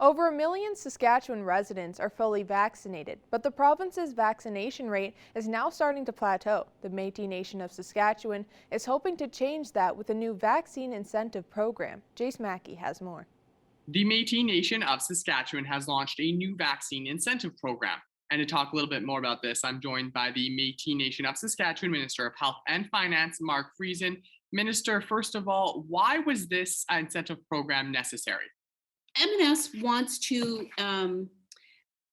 Over 1 million Saskatchewan residents are fully vaccinated, but the province's vaccination rate is now starting to plateau. The Métis Nation of Saskatchewan is hoping to change that with a new vaccine incentive program. Jace Mackey has more. The Métis Nation of Saskatchewan has launched a new vaccine incentive program. And to talk a little bit more about this, I'm joined by the Métis Nation of Saskatchewan Minister of Health and Finance, Mark Friesen. Minister, first of all, why was this incentive program necessary? M&S wants to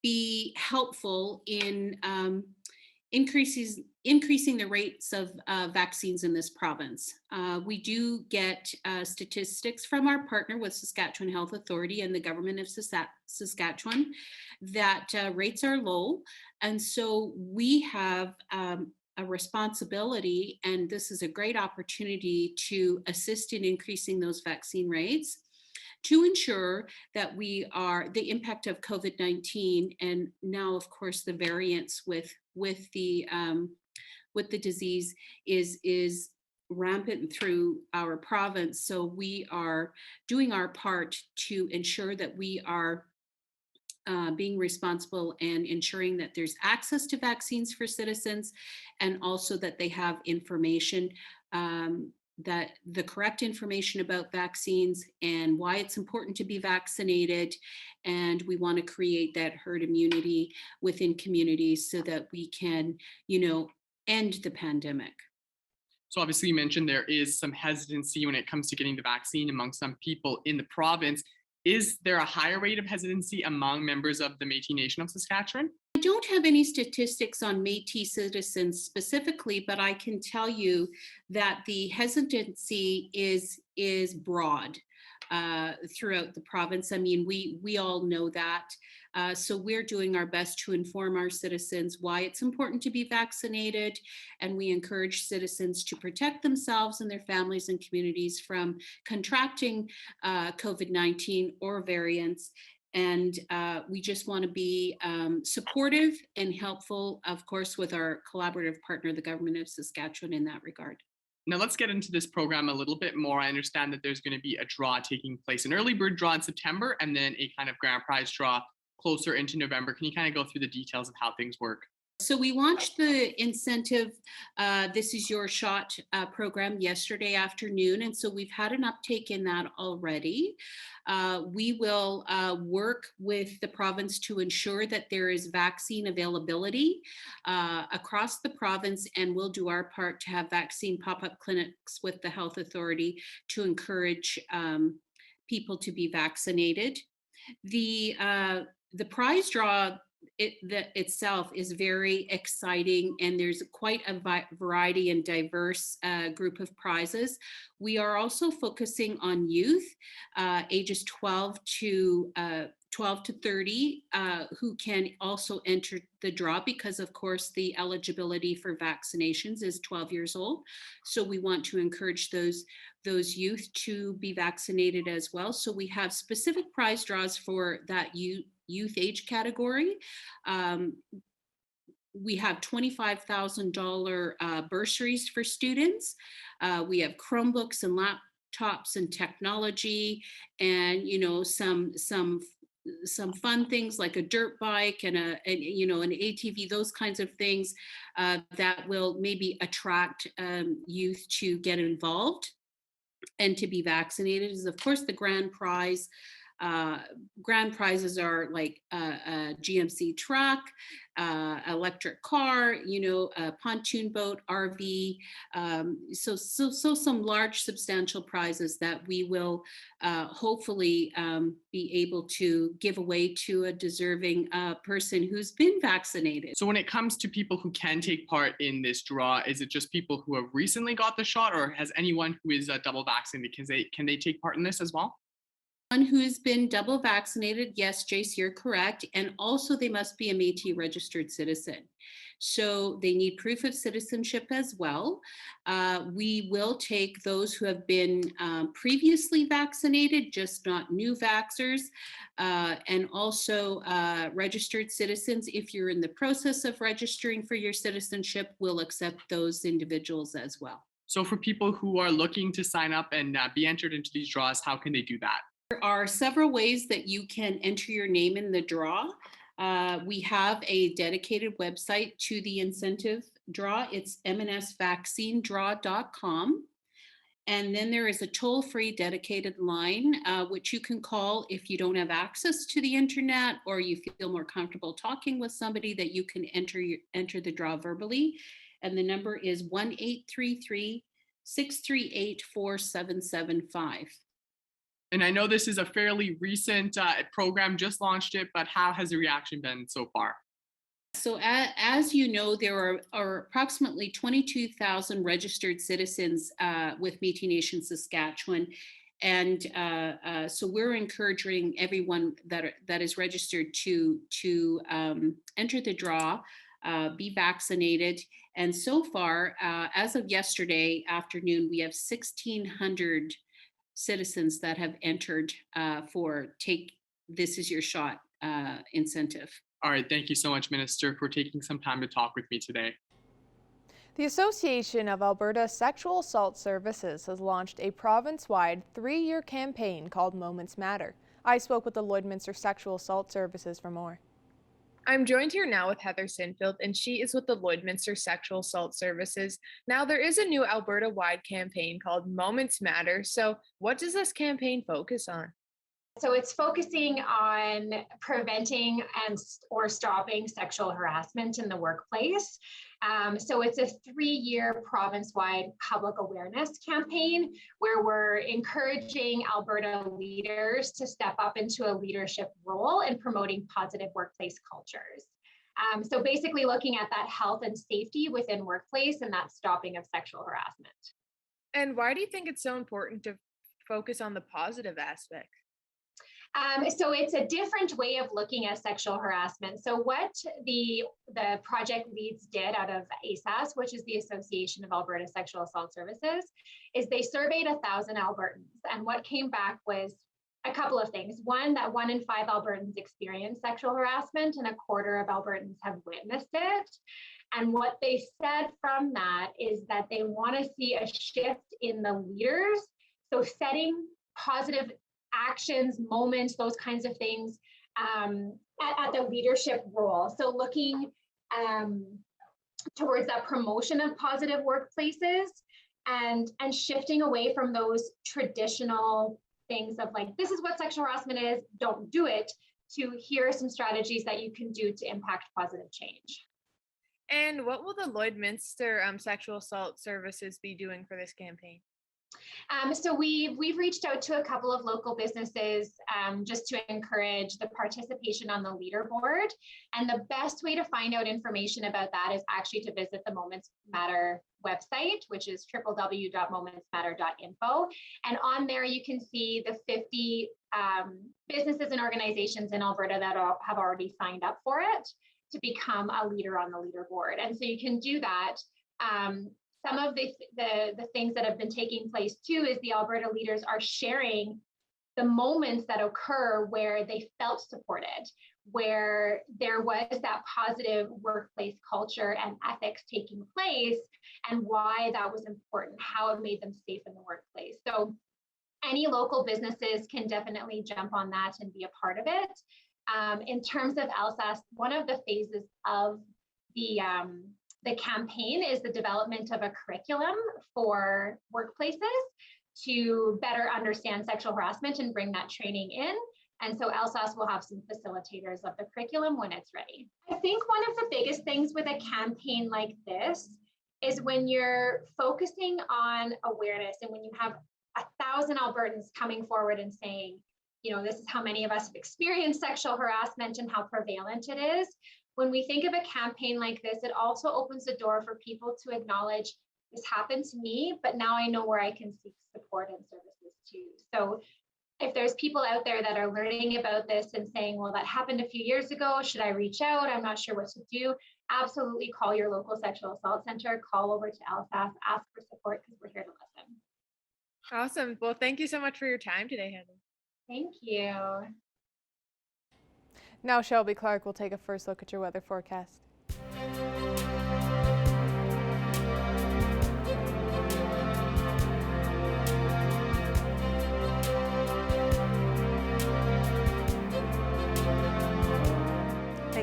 be helpful in increasing the rates of vaccines in this province. We do get statistics from our partner with Saskatchewan Health Authority and the government of Saskatchewan that rates are low. And so we have a responsibility, and this is a great opportunity to assist in increasing those vaccine rates to ensure that the impact of COVID-19 and now, of course, the variants with the disease is rampant through our province. So we are doing our part to ensure that we are being responsible and ensuring that there's access to vaccines for citizens, and also that they have information, that the correct information about vaccines and why it's important to be vaccinated. And we want to create that herd immunity within communities so that we can, end the pandemic. So, obviously, you mentioned there is some hesitancy when it comes to getting the vaccine among some people in the province. Is there a higher rate of hesitancy among members of the Métis Nation of Saskatchewan? I don't have any statistics on Métis citizens specifically, but I can tell you that the hesitancy is broad throughout the province. I mean, we all know that. So we're doing our best to inform our citizens why it's important to be vaccinated, and we encourage citizens to protect themselves and their families and communities from contracting COVID-19 or variants. And we just want to be supportive and helpful, of course, with our collaborative partner, the government of Saskatchewan, in that regard. Now, let's get into this program a little bit more. I understand that there's going to be a draw taking place, an early bird draw in September, and then a kind of grand prize draw closer into November. Can you kind of go through the details of how things work? So we launched the incentive, This Is Your Shot program yesterday afternoon. And so we've had an uptake in that already. We will work with the province to ensure that there is vaccine availability across the province, and we'll do our part to have vaccine pop-up clinics with the health authority to encourage people to be vaccinated. The prize draw itself is very exciting, and there's quite a variety and diverse group of prizes. We are also focusing on youth ages 12 to 30 who can also enter the draw, because of course the eligibility for vaccinations is 12 years old. So we want to encourage those youth to be vaccinated as well. So we have specific prize draws for that youth age category. We have $25,000 bursaries for students. We have Chromebooks and laptops and technology, and some fun things like a dirt bike and an ATV, those kinds of things that will maybe attract youth to get involved and to be vaccinated. Is of course the grand prize. Grand prizes are like a GMC truck, electric car, a pontoon boat, RV. So some large substantial prizes that we will hopefully be able to give away to a deserving person who's been vaccinated. So when it comes to people who can take part in this draw, is it just people who have recently got the shot, or has anyone who is double vaccinated, can they take part in this as well? One who's been double vaccinated, yes, Jace, you're correct. And also they must be a Métis registered citizen. So they need proof of citizenship as well. We will take those who have been previously vaccinated, just not new vaxxers, and also registered citizens. If you're in the process of registering for your citizenship, we'll accept those individuals as well. So for people who are looking to sign up and be entered into these draws, how can they do that? There are several ways that you can enter your name in the draw. We have a dedicated website to the incentive draw. It's mnsvaccinedraw.com. And then there is a toll-free dedicated line, which you can call if you don't have access to the internet or you feel more comfortable talking with somebody, that you can enter the draw verbally. And the number is 1-833-638-4775. And I know this is a fairly recent program, just launched it, but how has the reaction been so far? So as you know, there are approximately 22,000 registered citizens with Métis Nation Saskatchewan. And so we're encouraging everyone that is registered to enter the draw, be vaccinated. And so far, as of yesterday afternoon, we have 1,600 citizens that have entered for Take This Is Your Shot incentive. All right, thank you so much, Minister, for taking some time to talk with me today. The Association of Alberta Sexual Assault Services has launched a province-wide 3-year campaign called Moments Matter. I spoke with the Lloydminster Sexual Assault Services for more. I'm joined here now with Heather Sinfield, and she is with the Lloydminster Sexual Assault Services. Now, there is a new Alberta-wide campaign called Moments Matter. So what does this campaign focus on? So it's focusing on preventing or stopping sexual harassment in the workplace. So it's a 3-year province-wide public awareness campaign where we're encouraging Alberta leaders to step up into a leadership role in promoting positive workplace cultures. So basically looking at that health and safety within workplace and that stopping of sexual harassment. And why do you think it's so important to focus on the positive aspect? So it's a different way of looking at sexual harassment. So what the project leads did out of ASAS, which is the Association of Alberta Sexual Assault Services, is they surveyed 1,000 Albertans. And what came back was a couple of things. One, that 1 in 5 Albertans experience sexual harassment and 1/4 of Albertans have witnessed it. And what they said from that is that they want to see a shift in the leaders. So setting positive actions, moments, those kinds of things at the leadership role. So looking towards that promotion of positive workplaces and shifting away from those traditional things of like, this is what sexual harassment is, don't do it, to here are some strategies that you can do to impact positive change. And what will the Lloydminster Sexual Assault Services be doing for this campaign? So we've reached out to a couple of local businesses just to encourage the participation on the leaderboard. And the best way to find out information about that is actually to visit the Moments Matter website, which is www.momentsmatter.info. And on there, you can see the 50 businesses and organizations in Alberta that have already signed up for it to become a leader on the leaderboard. And so you can do that. Some of the things that have been taking place too is the Alberta leaders are sharing the moments that occur where they felt supported, where there was that positive workplace culture and ethics taking place, and why that was important, how it made them safe in the workplace. So any local businesses can definitely jump on that and be a part of it. In terms of LSAS, one of the phases of the campaign is the development of a curriculum for workplaces to better understand sexual harassment and bring that training in. And so LSAS will have some facilitators of the curriculum when it's ready. I think one of the biggest things with a campaign like this is when you're focusing on awareness and when you have 1,000 Albertans coming forward and saying, you know, this is how many of us have experienced sexual harassment and how prevalent it is. When we think of a campaign like this, it also opens the door for people to acknowledge this happened to me, but now I know where I can seek support and services too. So if there's people out there that are learning about this and saying, well, that happened a few years ago, should I reach out? I'm not sure what to do. Absolutely call your local sexual assault center, call over to LSAS, ask for support because we're here to listen. Awesome. Well, thank you so much for your time today, Heather. Thank you. Now Shelby Clark will take a first look at your weather forecast.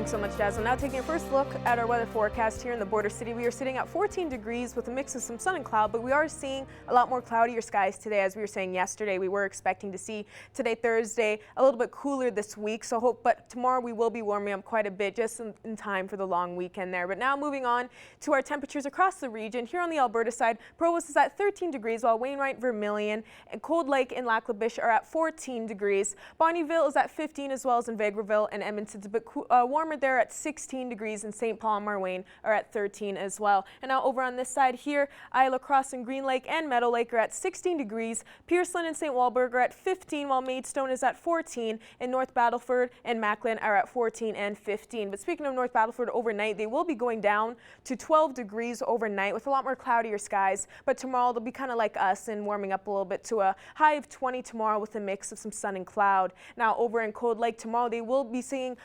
Thanks so much, Jasmine. Now taking a first look at our weather forecast here in the border city. We are sitting at 14 degrees with a mix of some sun and cloud, but we are seeing a lot more cloudier skies today. As we were saying yesterday, we were expecting to see today, Thursday, a little bit cooler this week. But tomorrow we will be warming up quite a bit just in time for the long weekend there. But now moving on to our temperatures across the region. Here on the Alberta side, Provost is at 13 degrees, while Wainwright, Vermilion, and Cold Lake and Lac La Biche are at 14 degrees. Bonnyville is at 15, as well as in Vegreville, and Edmonton's a bit warmer there at 16 degrees, and St. Paul and Marwayne are at 13 as well. And now over on this side here, Isla Crosse and Green Lake and Meadow Lake are at 16 degrees. Pierceland and St. Walburg are at 15, while Maidstone is at 14, and North Battleford and Macklin are at 14 and 15. But speaking of North Battleford, overnight they will be going down to 12 degrees overnight with a lot more cloudier skies. But tomorrow they'll be kind of like us and warming up a little bit to a high of 20 tomorrow with a mix of some sun and cloud. Now over in Cold Lake tomorrow they'll be seeing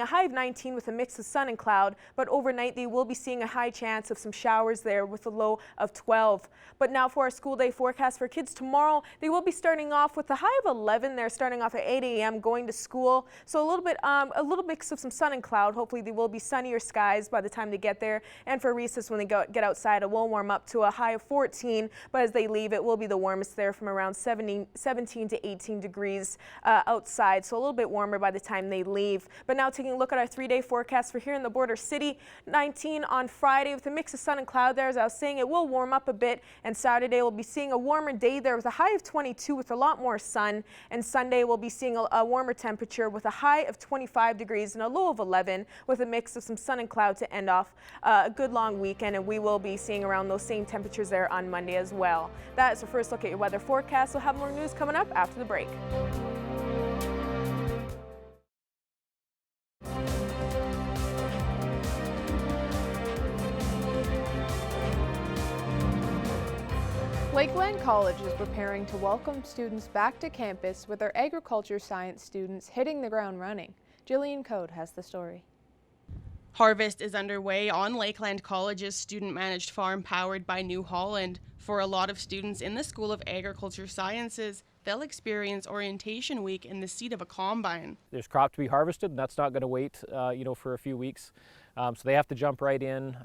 a high of 19 with a mix of sun and cloud, but overnight they will be seeing a high chance of some showers there with a low of 12. But now for our school day forecast for kids tomorrow, they will be starting off with a high of 11. They're starting off at 8 a.m. going to school, so a little mix of some sun and cloud. Hopefully they will be sunnier skies by the time they get there, and for recess when they get outside it will warm up to a high of 14, but as they leave it will be the warmest there from around 17 to 18 degrees outside, so a little bit warmer by the time they leave. But now taking a look at our 3-day forecast for here in the border city, 19 on Friday with a mix of sun and cloud there. As I was saying, it will warm up a bit, and Saturday we'll be seeing a warmer day there with a high of 22 with a lot more sun, and Sunday we'll be seeing a warmer temperature with a high of 25 degrees and a low of 11 with a mix of some sun and cloud to end off a good long weekend, and we will be seeing around those same temperatures there on Monday as well. That is the first look at your weather forecast. We'll have more news coming up after the break. Lakeland College is preparing to welcome students back to campus with their agriculture science students hitting the ground running. Jillian Code has the story. Harvest is underway on Lakeland College's student-managed farm powered by New Holland. For a lot of students in the School of Agriculture Sciences, they'll experience orientation week in the seat of a combine. There's crop to be harvested, and that's not going to wait, for a few weeks. So they have to jump right in.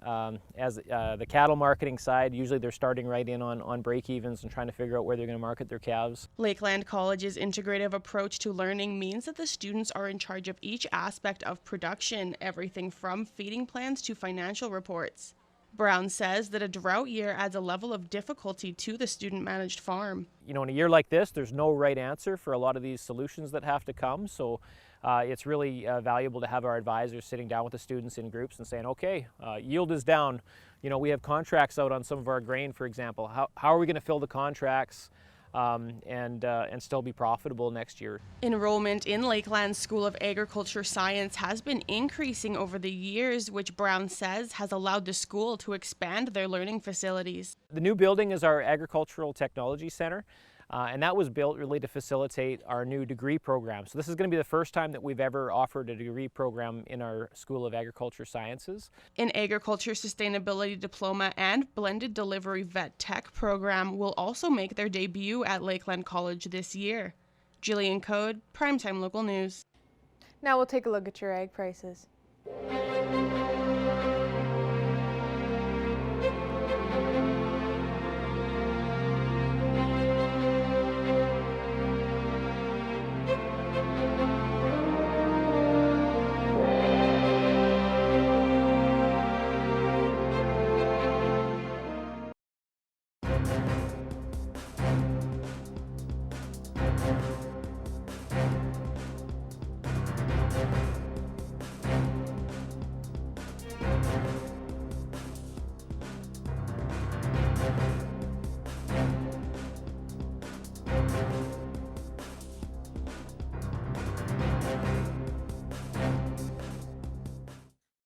As the cattle marketing side, usually they're starting right in on break-evens and trying to figure out where they're going to market their calves. Lakeland College's integrative approach to learning means that the students are in charge of each aspect of production, everything from feeding plans to financial reports. Brown says that a drought year adds a level of difficulty to the student-managed farm. In a year like this, there's no right answer for a lot of these solutions that have to come. So it's really valuable to have our advisors sitting down with the students in groups and saying, okay, yield is down. We have contracts out on some of our grain, for example. How are we going to fill the contracts and still be profitable next year? Enrollment in Lakeland's School of Agriculture Science has been increasing over the years, which Brown says has allowed the school to expand their learning facilities. The new building is our Agricultural Technology Center. And that was built really to facilitate our new degree program. So this is going to be the first time that we've ever offered a degree program in our School of Agriculture Sciences. An Agriculture Sustainability Diploma and Blended Delivery Vet Tech program will also make their debut at Lakeland College this year. Jillian Code, Primetime Local News. Now we'll take a look at your egg prices.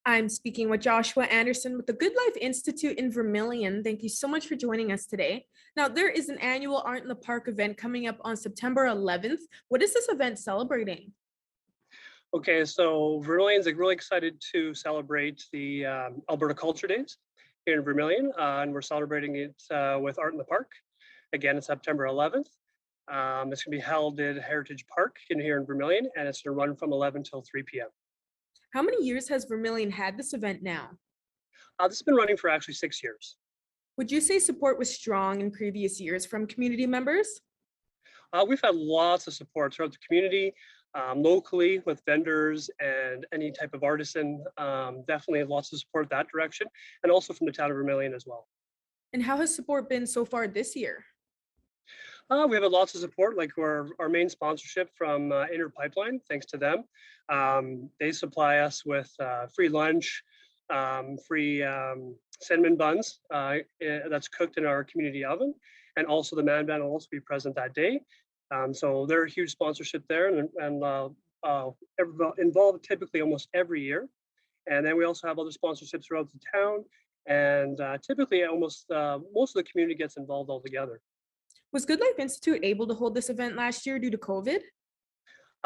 I'm speaking with Joshua Anderson with the Good Life Institute in Vermilion. Thank you so much for joining us today. Now, there is an annual Art in the Park event coming up on September 11th. What is this event celebrating? Okay, so Vermilion's really excited to celebrate the Alberta Culture Days here in Vermilion, and we're celebrating it with Art in the Park. Again, it's September 11th. It's going to be held at Heritage Park here in Vermilion, and it's going to run from 11 till 3 p.m. How many years has Vermilion had this event now? This has been running for actually 6 years. Would you say support was strong in previous years from community members? We've had lots of support throughout the community, locally with vendors and any type of artisan. Definitely lots of support that direction, and also from the town of Vermilion as well. And how has support been so far this year? We have lots of support, like our main sponsorship from Inner Pipeline. Thanks to them, they supply us with free lunch, free cinnamon buns that's cooked in our community oven, and also the man band will also be present that day. So they're a huge sponsorship there, and involved typically almost every year. And then we also have other sponsorships throughout the town, and typically almost most of the community gets involved altogether. Was Good Life Institute able to hold this event last year due to COVID?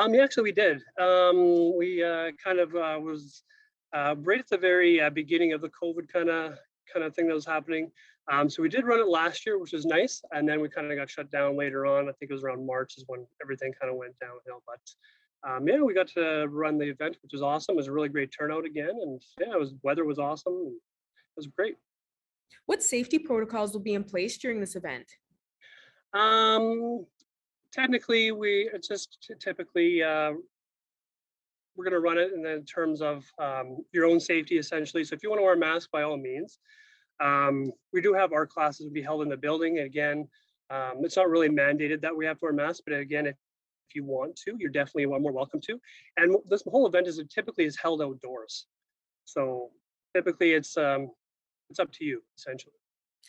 Yeah, actually, we did. We kind of was right at the very beginning of the COVID kind of thing that was happening. So we did run it last year, which was nice, and then we kind of got shut down later on. I think it was around March is when everything kind of went downhill. But yeah, we got to run the event, which was awesome. It was a really great turnout again, and yeah, weather was awesome. And it was great. What safety protocols will be in place during this event? Technically, it's just typically we're going to run it in terms of your own safety, essentially. So if you want to wear a mask, by all means. We do have our classes will be held in the building. Again, it's not really mandated that we have to wear masks, but again, if you want to, you're definitely more welcome to. And this whole event typically is held outdoors. So typically it's up to you, essentially.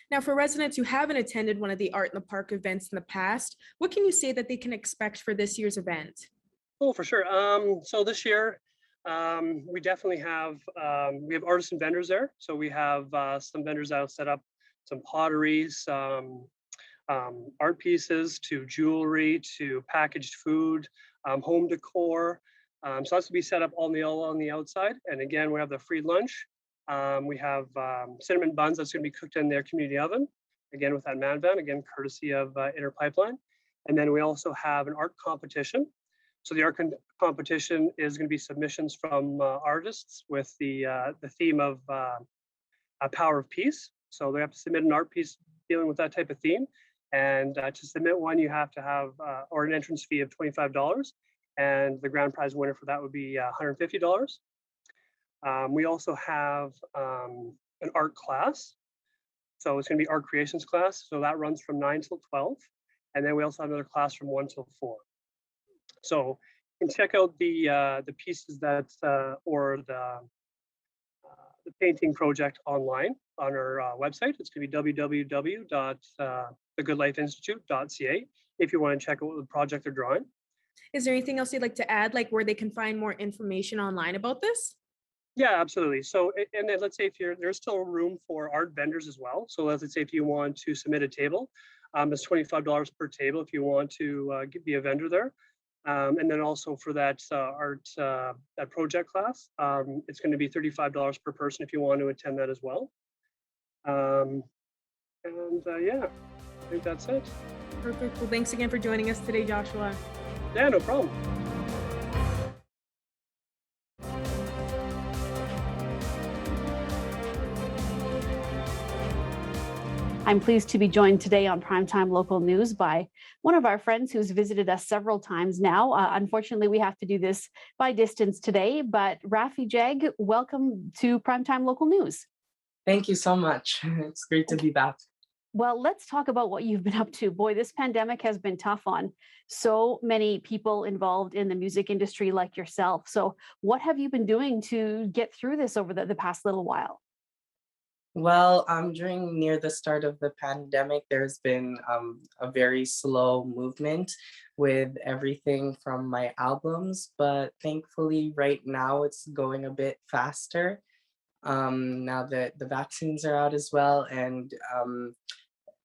Now, for residents who haven't attended one of the Art in the Park events in the past, what can you say that they can expect for this year's event? Oh, for sure. So this year, we definitely have artisan vendors there. So we have some vendors that have set up some pottery, some art pieces, to jewelry, to packaged food, home decor. So that's to be set up all on the outside. And again, we have the free lunch. We have cinnamon buns that's going to be cooked in their community oven, again with that man van, again courtesy of Inner Pipeline. And then we also have an art competition. So the art competition is going to be submissions from artists with the theme of a power of peace. So they have to submit an art piece dealing with that type of theme. And to submit one, you have to have or an entrance fee of $25. And the grand prize winner for that would be $150. We also have an art class. So it's going to be art creations class. So that runs from 9 till 12. And then we also have another class from 1 till 4. So you can check out the pieces that or the painting project online on our website. It's going to be www.thegoodlifeinstitute.ca if you want to check out what the project they're drawing. Is there anything else you'd like to add, like where they can find more information online about this? Yeah, absolutely. So, and then let's say there's still room for art vendors as well. So let's say if you want to submit a table, it's $25 per table if you want to be a vendor there. And then also for that art, that project class, it's going to be $35 per person if you want to attend that as well. Yeah, I think that's it. Perfect. Well, thanks again for joining us today, Joshua. Yeah, no problem. I'm pleased to be joined today on Primetime Local News by one of our friends who's visited us several times now. Unfortunately, we have to do this by distance today, but Rafi Jeg, welcome to Primetime Local News. Thank you so much. It's great to be back. Well, let's talk about what you've been up to. Boy, this pandemic has been tough on so many people involved in the music industry like yourself. So what have you been doing to get through this over the past little while? Well, during near the start of the pandemic, there's been a very slow movement with everything from my albums, but thankfully right now it's going a bit faster. Now that the vaccines are out as well, and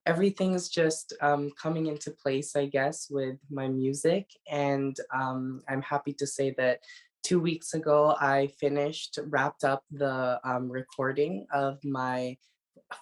everything's just coming into place, I guess, with my music. And I'm happy to say that 2 weeks ago, I wrapped up the recording of my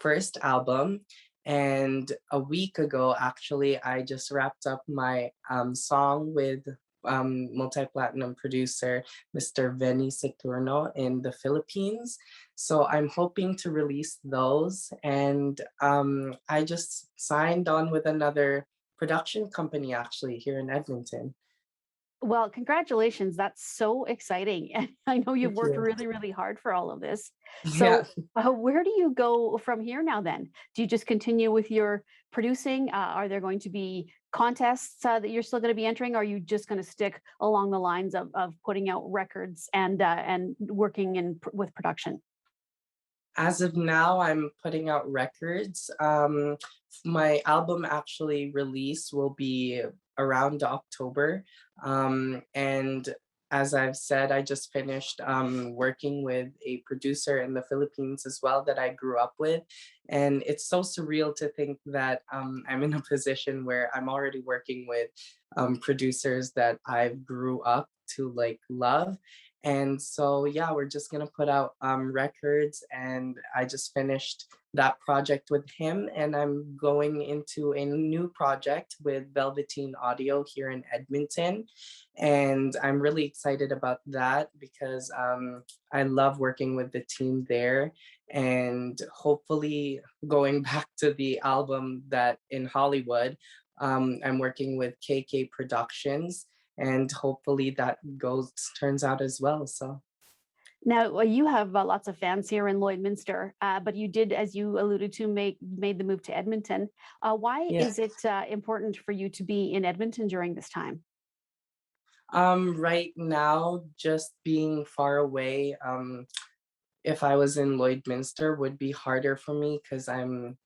first album. And a week ago, actually, I just wrapped up my song with multi-platinum producer, Mr. Veni Saturno in the Philippines. So I'm hoping to release those. And I just signed on with another production company actually here in Edmonton. Well, congratulations. That's so exciting. And I know you've Thank worked you. really, really hard for all of this. Yeah. So, where do you go from here now then? Do you just continue with your producing? Are there going to be contests that you're still going to be entering? Or are you just going to stick along the lines of putting out records and working with production? As of now, I'm putting out records. My album actually release will be around October. And as I've said, I just finished working with a producer in the Philippines as well that I grew up with. And it's so surreal to think that I'm in a position where I'm already working with producers that I grew up to like love. And so, yeah, we're just gonna put out records, and I just finished that project with him, and I'm going into a new project with Velveteen Audio here in Edmonton, and I'm really excited about that because I love working with the team there, and hopefully going back to the album that in Hollywood, I'm working with KK Productions and hopefully that turns out as well. So Now, you have lots of fans here in Lloydminster, but you did, as you alluded to, made the move to Edmonton. Why yeah. is it important for you to be in Edmonton during this time? Right now, just being far away, if I was in Lloydminster would be harder for me because I'm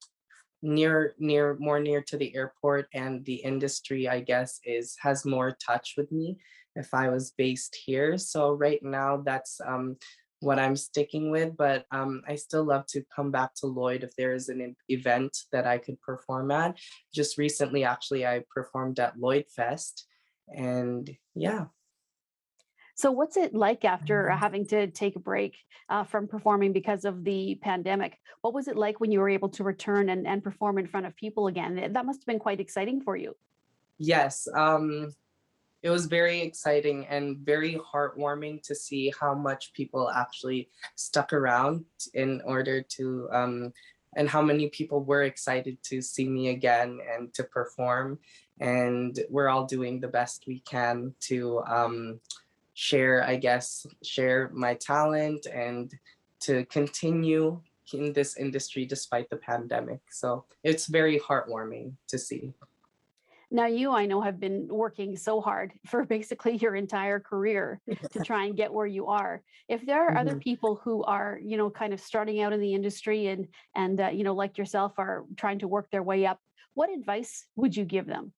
more near to the airport, and the industry I guess has more touch with me if I was based here. So right now that's what I'm sticking with, but I still love to come back to Lloyd if there is an event that I could perform at. Just recently actually I performed at Lloyd Fest, and yeah. So, what's it like after having to take a break from performing because of the pandemic? What was it like when you were able to return and perform in front of people again? That must have been quite exciting for you. Yes, it was very exciting and very heartwarming to see how much people actually stuck around in order to, and how many people were excited to see me again and to perform. And we're all doing the best we can to share my talent and to continue in this industry despite the pandemic. So it's very heartwarming to see. Now, you, I know, have been working so hard for basically your entire career to try and get where you are. If there are other Mhm. people who are, kind of starting out in the industry and like yourself, are trying to work their way up, what advice would you give them?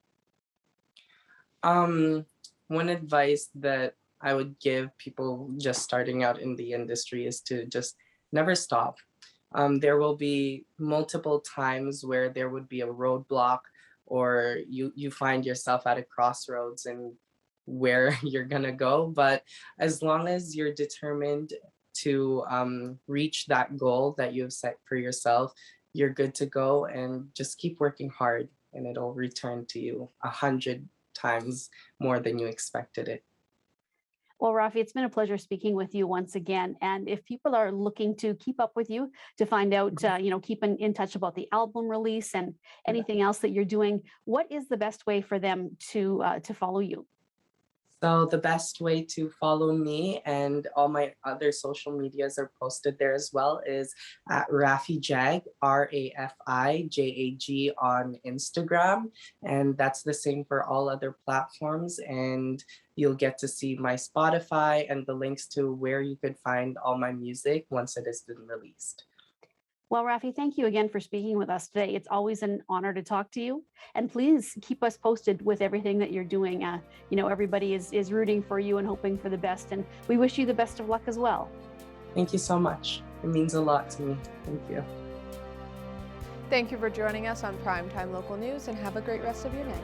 One advice that I would give people just starting out in the industry is to just never stop. There will be multiple times where there would be a roadblock, or you find yourself at a crossroads and where you're gonna go. But as long as you're determined to reach that goal that you've set for yourself, you're good to go, and just keep working hard and it'll return to you 100 times more than you expected it. Well, Rafi, it's been a pleasure speaking with you once again. And if people are looking to keep up with you, to find out, keep in touch about the album release and anything else that you're doing, what is the best way for them to follow you? So the best way to follow me, and all my other social medias are posted there as well, is at Rafi Jag, RAFIJAG on Instagram. And that's the same for all other platforms. And you'll get to see my Spotify and the links to where you could find all my music once it has been released. Well, Rafi, thank you again for speaking with us today. It's always an honor to talk to you. And please keep us posted with everything that you're doing. Everybody is rooting for you and hoping for the best. And we wish you the best of luck as well. Thank you so much. It means a lot to me. Thank you. Thank you for joining us on Primetime Local News, and have a great rest of your night.